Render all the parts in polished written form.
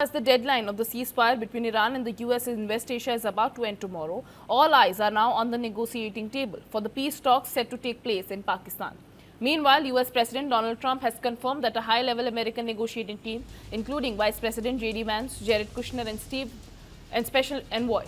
As the deadline of the ceasefire between Iran and the US in West Asia is about to end tomorrow, all eyes are now on the negotiating table for the peace talks set to take place in Pakistan. Meanwhile, US President Donald Trump has confirmed that a high-level American negotiating team, including Vice President JD Vance, Jared Kushner and Special Envoy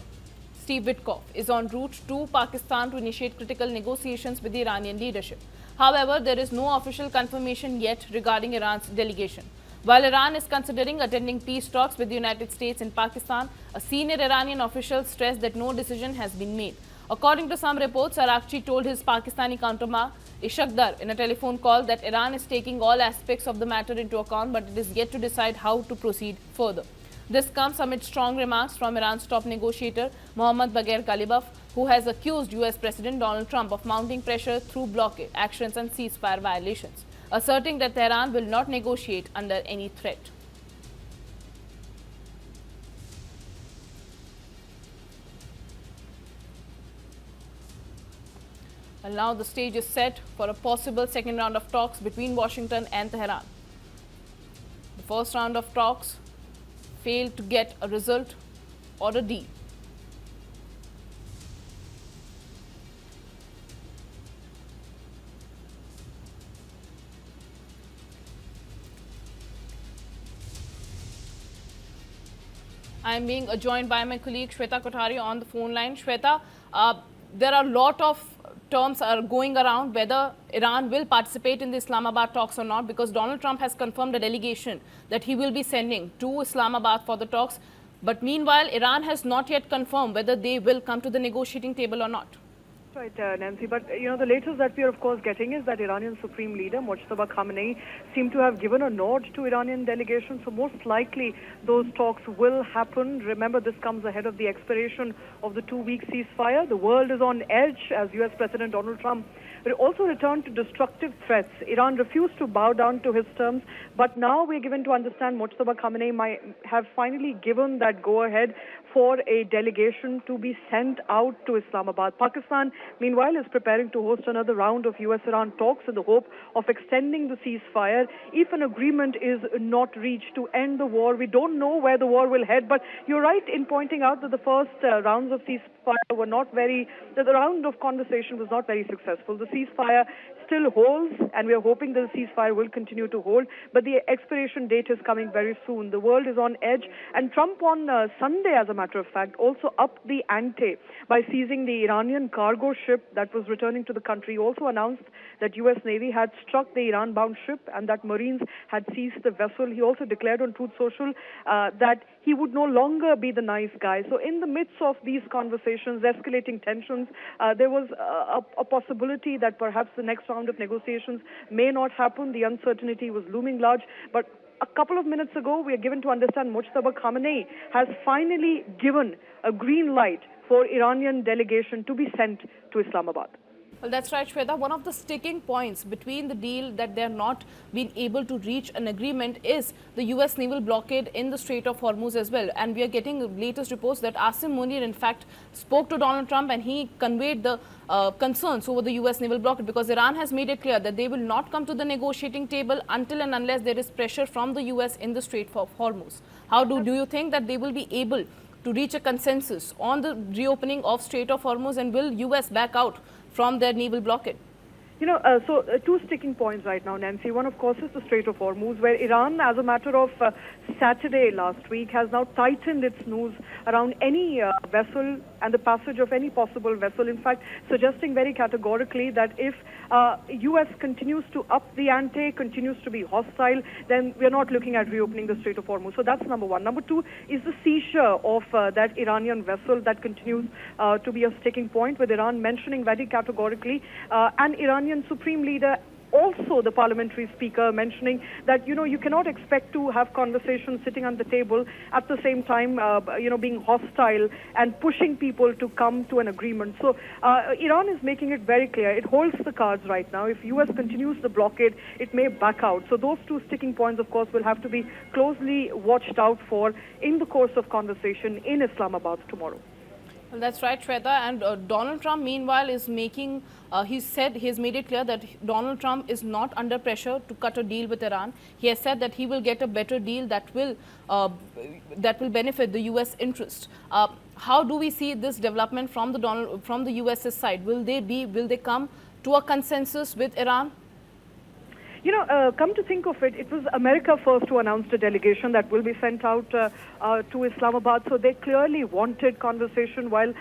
Steve Witkoff, is en route to Pakistan to initiate critical negotiations with the Iranian leadership. However, there is no official confirmation yet regarding Iran's delegation. While Iran is considering attending peace talks with the United States in Pakistan, a senior Iranian official stressed that no decision has been made. According to some reports, Araqchi told his Pakistani counterpart Ishaq Dar in a telephone call that Iran is taking all aspects of the matter into account, but it is yet to decide how to proceed further. This comes amid strong remarks from Iran's top negotiator, Mohammad Baqer Qalibaf, who has accused US President Donald Trump of mounting pressure through blockade actions and ceasefire violations, asserting that Tehran will not negotiate under any threat. Well, now the stage is set for a possible second round of talks between Washington and Tehran. The first round of talks failed to get a result or a deal. I am being joined by my colleague Shweta Kothari on the phone line. Shweta, there are a lot of terms are going around whether Iran will participate in the Islamabad talks or not, because Donald Trump has confirmed a delegation that he will be sending to Islamabad for the talks. But meanwhile, Iran has not yet confirmed whether they will come to the negotiating table or not. Right, Nancy, but the latest that we are of course getting is that Iranian Supreme Leader Mohammad Khamenei seemed to have given a nod to Iranian delegation, so most likely those talks will happen. Remember, this comes ahead of the expiration of the 2-week ceasefire. The world is on edge as US President Donald Trump also returned to destructive threats. Iran refused to bow down to his terms, but now we're given to understand Mohammad Khamenei might have finally given that go-ahead for a delegation to be sent out to Islamabad. Pakistan, meanwhile, is preparing to host another round of US-Iran talks in the hope of extending the ceasefire if an agreement is not reached to end the war. We don't know where the war will head, but you're right in pointing out that the first rounds of ceasefire were not very, the round of conversation was not very successful. The ceasefire still holds, and we are hoping that the ceasefire will continue to hold, but the expiration date is coming very soon. The world is on edge, and Trump on Sunday, as a matter of fact, also upped the ante by seizing the Iranian cargo ship that was returning to the country. He also announced that US Navy had struck the Iran-bound ship and that Marines had seized the vessel. He also declared on Truth Social that he would no longer be the nice guy. So in the midst of these conversations, escalating tensions, there was a possibility that perhaps the next round of negotiations may not happen. The uncertainty was looming large, but a couple of minutes ago, we are given to understand Mohammad Khamenei has finally given a green light for Iranian delegation to be sent to Islamabad. Well, that's right, Shweta. One of the sticking points between the deal that they're not being able to reach an agreement is the US naval blockade in the Strait of Hormuz as well. And we are getting the latest reports that Asim Munir, in fact, spoke to Donald Trump and he conveyed the concerns over the US naval blockade, because Iran has made it clear that they will not come to the negotiating table until and unless there is pressure from the US in the Strait of Hormuz. How do you think that they will be able to reach a consensus on the reopening of Strait of Hormuz, and will US back out from their naval blockade? Two sticking points right now, Nancy. One, of course, is the Strait of Hormuz, where Iran, as a matter of Saturday last week, has now tightened its noose around any vessel and the passage of any possible vessel. In fact, suggesting very categorically that if US continues to up the ante, continues to be hostile, then we're not looking at reopening the Strait of Hormuz. So that's number one. Number two is the seizure of that Iranian vessel that continues to be a sticking point, with Iran mentioning very categorically an Iranian Supreme Leader, also the parliamentary speaker, mentioning that, you cannot expect to have conversations sitting on the table at the same time, being hostile and pushing people to come to an agreement. So Iran is making it very clear. It holds the cards right now. If US continues the blockade, it may back out. So those two sticking points, of course, will have to be closely watched out for in the course of conversation in Islamabad tomorrow. Well, that's right, Shweta. And Donald Trump, meanwhile, is making, he's made it clear that Donald Trump is not under pressure to cut a deal with Iran. He has said that he will get a better deal that will benefit the U.S. interest. How do we see this development from the U.S.'s side? Will they come to a consensus with Iran? You know, come to think of it, it was America first who announced a delegation that will be sent out to Islamabad. So they clearly wanted conversation, while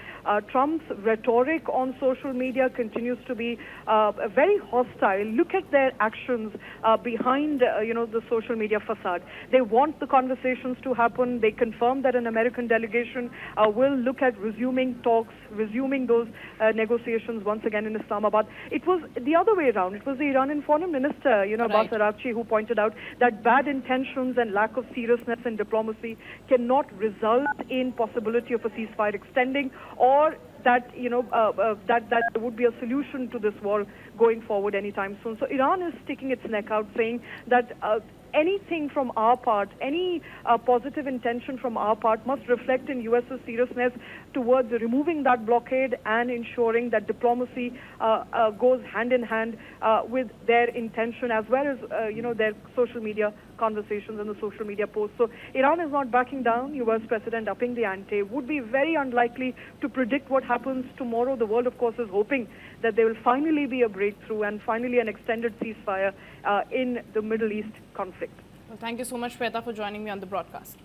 Trump's rhetoric on social media continues to be very hostile. Look at their actions behind, the social media facade. They want the conversations to happen. They confirmed that an American delegation will look at resuming talks, resuming those negotiations once again in Islamabad. It was the other way around. It was the Iranian foreign minister, Abbas Araqchi, who pointed out that bad intentions and lack of seriousness in diplomacy cannot result in possibility of a ceasefire extending, or that that there would be a solution to this war going forward anytime soon. So Iran is sticking its neck out, saying that anything from our part, any positive intention from our part must reflect in U.S.'s seriousness towards removing that blockade and ensuring that diplomacy goes hand in hand with their intention, as well as their social media conversations and the social media posts. So Iran is not backing down. U.S. President upping the ante. Would be very unlikely to predict what happens tomorrow. The world, of course, is hoping that there will finally be a breakthrough and finally an extended ceasefire in the Middle East conflict. Well, thank you so much, Shweta, for joining me on the broadcast.